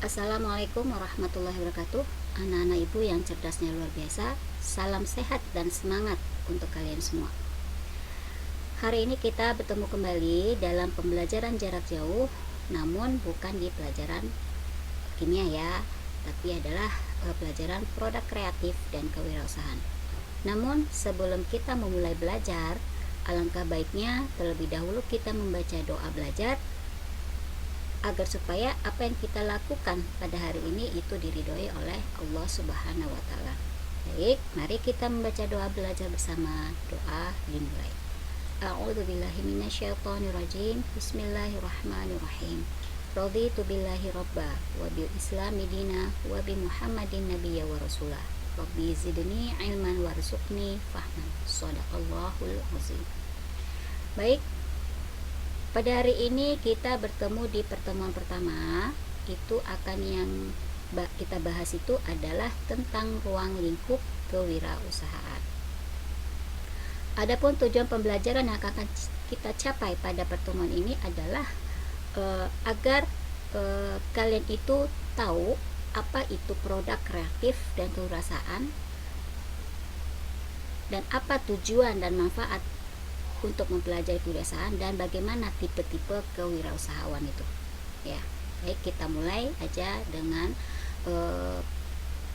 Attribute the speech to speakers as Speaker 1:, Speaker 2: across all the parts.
Speaker 1: Assalamualaikum warahmatullahi wabarakatuh. Anak-anak ibu yang cerdasnya luar biasa, salam sehat dan semangat untuk kalian semua. Hari ini kita bertemu kembali dalam pembelajaran jarak jauh, namun bukan di pelajaran kimia ya, tapi adalah pelajaran produk kreatif dan kewirausahaan. Namun sebelum kita memulai belajar, alangkah baiknya terlebih dahulu kita membaca doa belajar agar supaya apa yang kita lakukan pada hari ini itu diridhoi oleh Allah Subhanahu wa taala. Baik, mari kita membaca doa belajar bersama. Doa dimulai. A'udzubillahi minasyaitonirrajim. Bismillahirrahmanirrahim. Raditu billahi rabba wa bil islami dina wa bi Muhammadin nabiyya wa rasulah. Rabbi zidni ilman warzuqni fahman. Shadaqallahul azim. Baik, pada hari ini kita bertemu di pertemuan pertama. Itu akan yang kita bahas itu adalah tentang ruang lingkup kewirausahaan. Adapun tujuan pembelajaran yang akan kita capai pada pertemuan ini adalah agar kalian itu tahu apa itu produk kreatif dan kewirausahaan, dan apa tujuan dan manfaat untuk mempelajari kewirausahaan, dan bagaimana tipe-tipe kewirausahawan itu ya. Baik, kita mulai aja dengan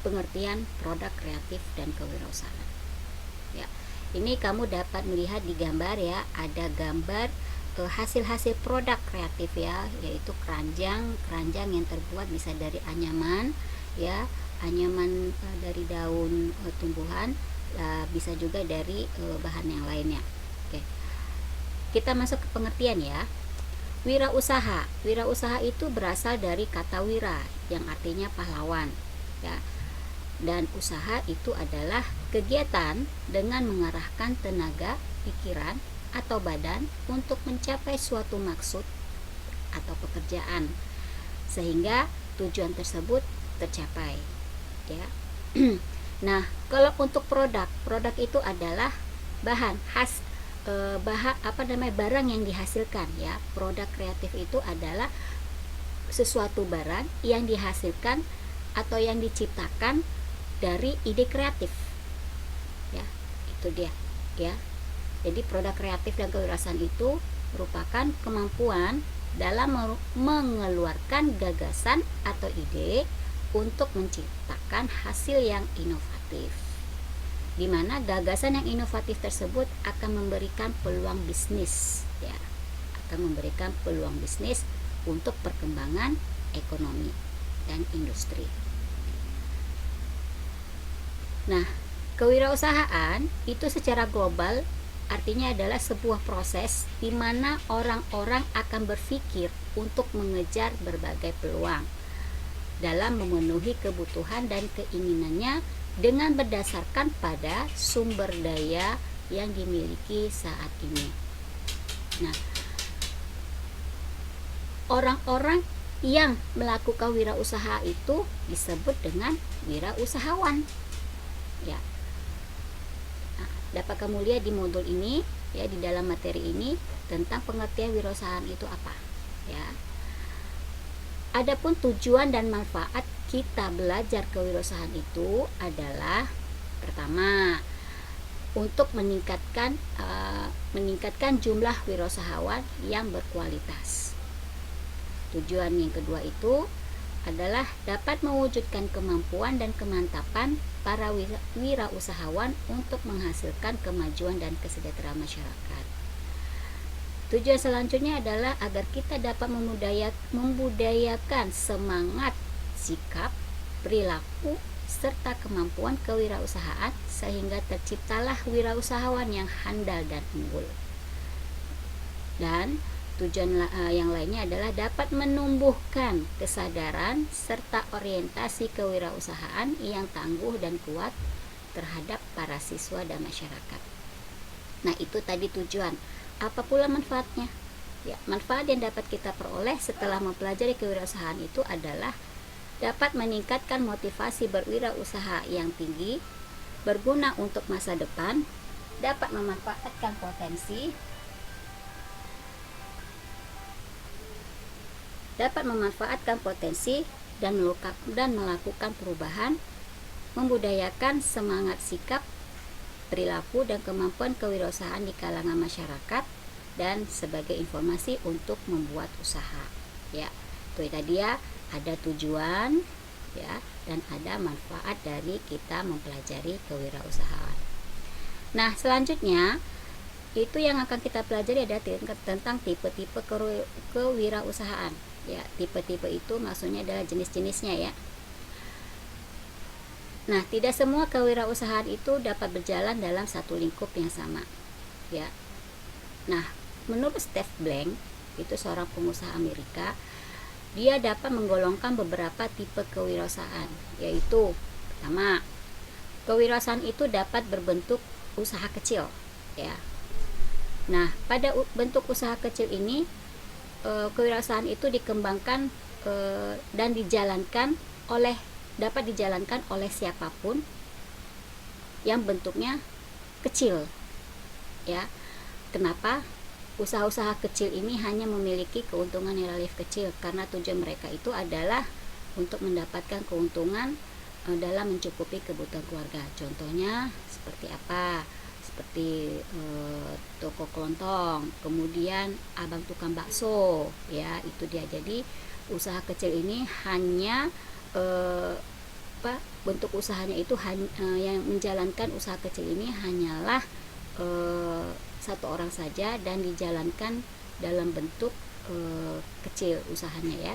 Speaker 1: pengertian produk kreatif dan kewirausahaan ya. Ini kamu dapat melihat di gambar ya, ada gambar hasil-hasil produk kreatif ya, yaitu keranjang yang terbuat bisa dari anyaman ya, anyaman dari daun tumbuhan, bisa juga dari bahan yang lainnya. Oke, kita masuk ke pengertian ya. Wirausaha. Wirausaha itu berasal dari kata wira yang artinya pahlawan ya. Dan usaha itu adalah kegiatan dengan mengarahkan tenaga, pikiran, atau badan untuk mencapai suatu maksud atau pekerjaan sehingga tujuan tersebut tercapai ya. Nah, kalau untuk produk itu adalah bahan khas, barang yang dihasilkan ya. Produk kreatif itu adalah sesuatu barang yang dihasilkan atau yang diciptakan dari ide kreatif ya, itu dia ya. Jadi produk kreatif dan kewirausahaan itu merupakan kemampuan dalam mengeluarkan gagasan atau ide untuk menciptakan hasil yang inovatif, di mana gagasan yang inovatif tersebut akan memberikan peluang bisnis ya, akan memberikan peluang bisnis untuk perkembangan ekonomi dan industri. Nah, kewirausahaan itu secara global artinya adalah sebuah proses di mana orang-orang akan berpikir untuk mengejar berbagai peluang dalam memenuhi kebutuhan dan keinginannya dengan berdasarkan pada sumber daya yang dimiliki saat ini. Nah, orang-orang yang melakukan wirausaha itu disebut dengan wirausahawan ya. Nah, dapat kamu lihat di modul ini ya, di dalam materi ini tentang pengertian wirausahaan itu apa ya. Adapun tujuan dan manfaat kita belajar kewirausahaan itu adalah pertama, untuk meningkatkan jumlah wirausahawan yang berkualitas. Tujuan yang kedua itu adalah dapat mewujudkan kemampuan dan kemantapan para wirausahawan untuk menghasilkan kemajuan dan kesejahteraan masyarakat. Tujuan selanjutnya adalah agar kita dapat membudayakan semangat, sikap, perilaku, serta kemampuan kewirausahaan sehingga terciptalah wirausahawan yang handal dan unggul. Dan tujuan yang lainnya adalah dapat menumbuhkan kesadaran serta orientasi kewirausahaan yang tangguh dan kuat terhadap para siswa dan masyarakat. Nah, itu tadi tujuan. Apa pula manfaatnya? Ya, manfaat yang dapat kita peroleh setelah mempelajari kewirausahaan itu adalah dapat meningkatkan motivasi berwirausaha yang tinggi, berguna untuk masa depan, dapat memanfaatkan potensi dan melakukan perubahan, membudayakan semangat sikap, perilaku, dan kemampuan kewirausahaan di kalangan masyarakat, dan sebagai informasi untuk membuat usaha. Ya, itu tadi ya, ada tujuan ya, dan ada manfaat dari kita mempelajari kewirausahaan. Nah, selanjutnya itu yang akan kita pelajari adalah tentang tipe-tipe kewirausahaan. Ya, tipe-tipe itu maksudnya adalah jenis-jenisnya ya. Nah, tidak semua kewirausahaan itu dapat berjalan dalam satu lingkup yang sama. Ya. Nah, menurut Steve Blank, itu seorang pengusaha Amerika, dia dapat menggolongkan beberapa tipe kewirausahaan, yaitu pertama, kewirausahaan itu dapat berbentuk usaha kecil, ya. Nah, pada bentuk usaha kecil ini, kewirausahaan itu dikembangkan dan dapat dijalankan oleh siapapun yang bentuknya kecil, ya. Kenapa? Usaha-usaha kecil ini hanya memiliki keuntungan yang relatif kecil karena tujuan mereka itu adalah untuk mendapatkan keuntungan dalam mencukupi kebutuhan keluarga. Contohnya seperti apa? Seperti toko kelontong, kemudian abang tukang bakso, ya, itu dia. Jadi usaha kecil ini hanya bentuk usahanya itu yang menjalankan usaha kecil ini hanyalah satu orang saja dan dijalankan dalam bentuk kecil usahanya ya.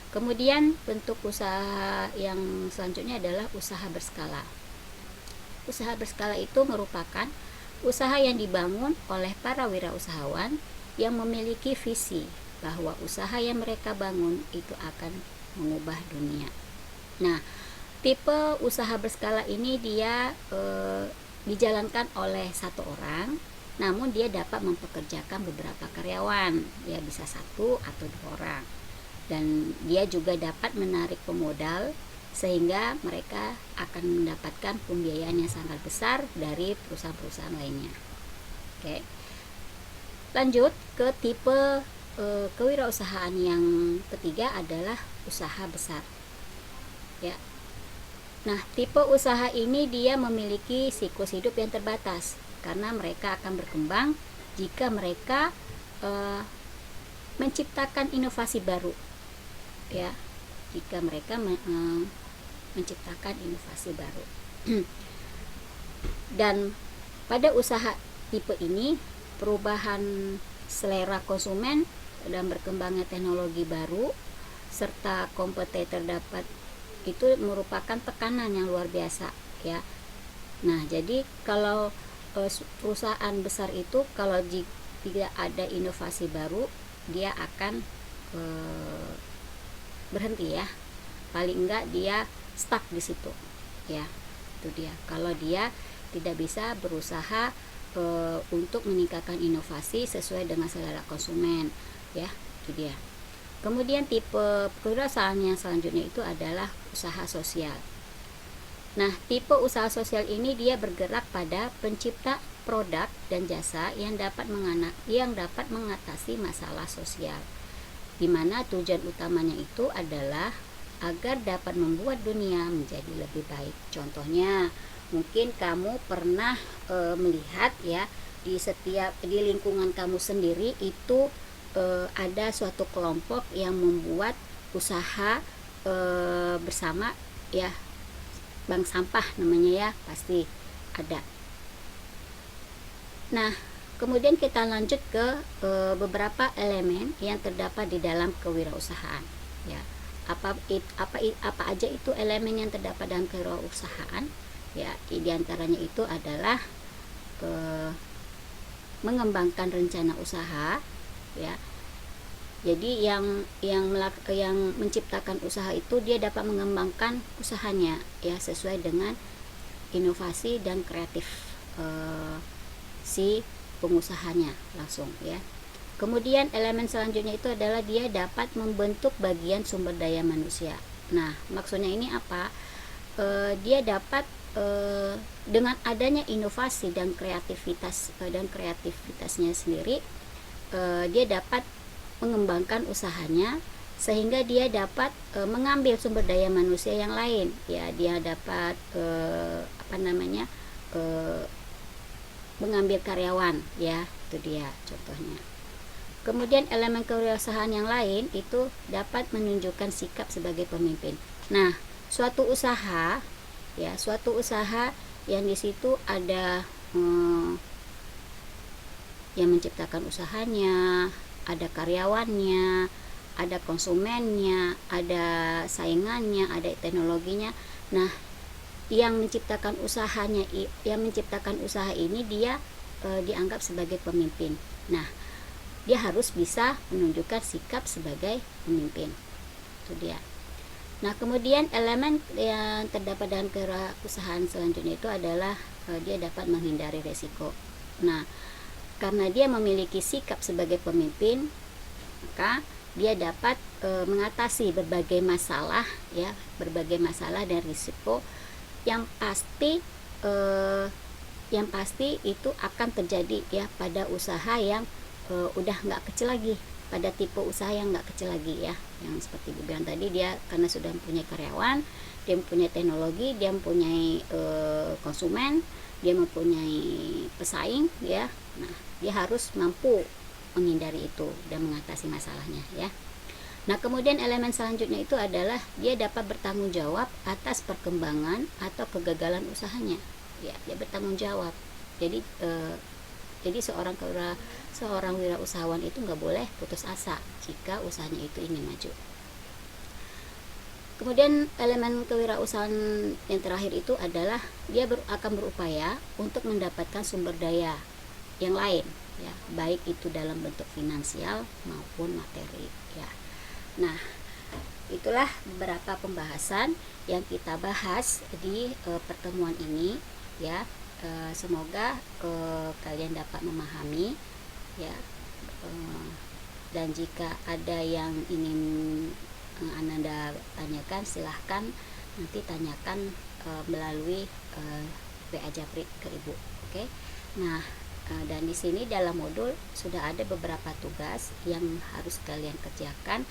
Speaker 1: Kemudian bentuk usaha yang selanjutnya adalah usaha berskala. Usaha berskala itu merupakan usaha yang dibangun oleh para wirausahawan yang memiliki visi bahwa usaha yang mereka bangun itu akan mengubah dunia. Nah, tipe usaha berskala ini dia dijalankan oleh satu orang, namun dia dapat mempekerjakan beberapa karyawan, ya bisa satu atau dua orang, dan dia juga dapat menarik pemodal sehingga mereka akan mendapatkan pembiayaan yang sangat besar dari perusahaan-perusahaan lainnya. Oke, lanjut ke tipe kewirausahaan yang ketiga adalah usaha besar, ya. Nah, tipe usaha ini dia memiliki siklus hidup yang terbatas karena mereka akan berkembang jika mereka menciptakan inovasi baru, ya. Jika mereka menciptakan inovasi baru. Dan pada usaha tipe ini, perubahan selera konsumen dan berkembangnya teknologi baru serta kompetitor dapat itu merupakan tekanan yang luar biasa, ya. Nah, jadi kalau perusahaan besar itu kalau tidak ada inovasi baru, dia akan berhenti ya. Paling enggak dia stuck di situ, ya. Itu dia. Kalau dia tidak bisa berusaha untuk meningkatkan inovasi sesuai dengan selera konsumen, ya. Itu dia. Kemudian tipe kewirausahaan yang selanjutnya itu adalah usaha sosial. Nah, tipe usaha sosial ini dia bergerak pada pencipta produk dan jasa yang dapat mengatasi masalah sosial, di mana tujuan utamanya itu adalah agar dapat membuat dunia menjadi lebih baik. Contohnya, mungkin kamu pernah melihat ya di lingkungan kamu sendiri itu ada suatu kelompok yang membuat usaha bersama, ya, bank sampah namanya, ya, pasti ada. Nah, kemudian kita lanjut ke beberapa elemen yang terdapat di dalam kewirausahaan, ya. Apa aja itu elemen yang terdapat dalam kewirausahaan? Ya, di antaranya itu adalah mengembangkan rencana usaha, ya. Jadi yang menciptakan usaha itu dia dapat mengembangkan usahanya, ya, sesuai dengan inovasi dan kreatif si pengusahanya langsung, ya. Kemudian elemen selanjutnya itu adalah dia dapat membentuk bagian sumber daya manusia. Nah, maksudnya ini apa? Dia dapat dengan adanya inovasi dan kreativitasnya sendiri, dia dapat mengembangkan usahanya sehingga dia dapat mengambil sumber daya manusia yang lain, ya. Dia dapat mengambil karyawan, ya, itu dia contohnya. Kemudian elemen kewirausahaan yang lain itu dapat menunjukkan sikap sebagai pemimpin. Nah, suatu usaha yang di situ ada yang menciptakan usahanya, ada karyawannya, ada konsumennya, ada saingannya, ada teknologinya. Nah, yang menciptakan usaha ini dia dianggap sebagai pemimpin. Nah, dia harus bisa menunjukkan sikap sebagai pemimpin. Itu dia. Nah, kemudian elemen yang terdapat dalam kewirausahaan selanjutnya itu adalah dia dapat menghindari resiko. Nah, karena dia memiliki sikap sebagai pemimpin, maka dia dapat mengatasi berbagai masalah, ya, berbagai masalah dan risiko yang pasti itu akan terjadi, ya, pada usaha yang udah nggak kecil lagi, pada tipe usaha yang nggak kecil lagi, ya, yang seperti Ibu bilang tadi, dia karena sudah mempunyai karyawan, dia mempunyai teknologi, dia mempunyai konsumen, dia mempunyai pesaing, ya. Nah, dia harus mampu menghindari itu dan mengatasi masalahnya, ya. Nah, kemudian elemen selanjutnya itu adalah dia dapat bertanggung jawab atas perkembangan atau kegagalan usahanya, ya. Dia bertanggung jawab. Jadi seorang wirausahawan itu nggak boleh putus asa jika usahanya itu ingin maju. Kemudian elemen kewirausahaan yang terakhir itu adalah dia akan berupaya untuk mendapatkan sumber daya yang lain, ya, baik itu dalam bentuk finansial maupun materi, ya. Nah, itulah beberapa pembahasan yang kita bahas di pertemuan ini, ya. Semoga kalian dapat memahami, ya. Dan jika ada yang ingin Anda tanyakan, silahkan nanti tanyakan melalui WA Japri ke Ibu, oke? Nah, dan di sini dalam modul sudah ada beberapa tugas yang harus kalian kerjakan,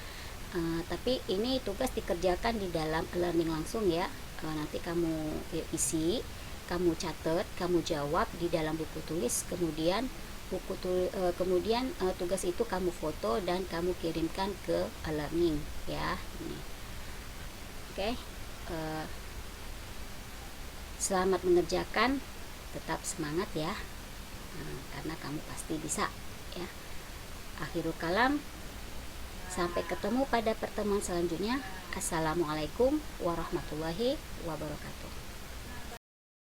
Speaker 1: tapi ini tugas dikerjakan di dalam learning langsung, ya. Nanti kamu isi, kamu catat, kamu jawab di dalam buku tulis, kemudian tugas itu kamu foto dan kamu kirimkan ke learning, ya. Ini, oke. Selamat mengerjakan, tetap semangat, ya. Karena kamu pasti bisa, ya. Akhirul kalam, sampai ketemu pada pertemuan selanjutnya. Assalamualaikum warahmatullahi wabarakatuh.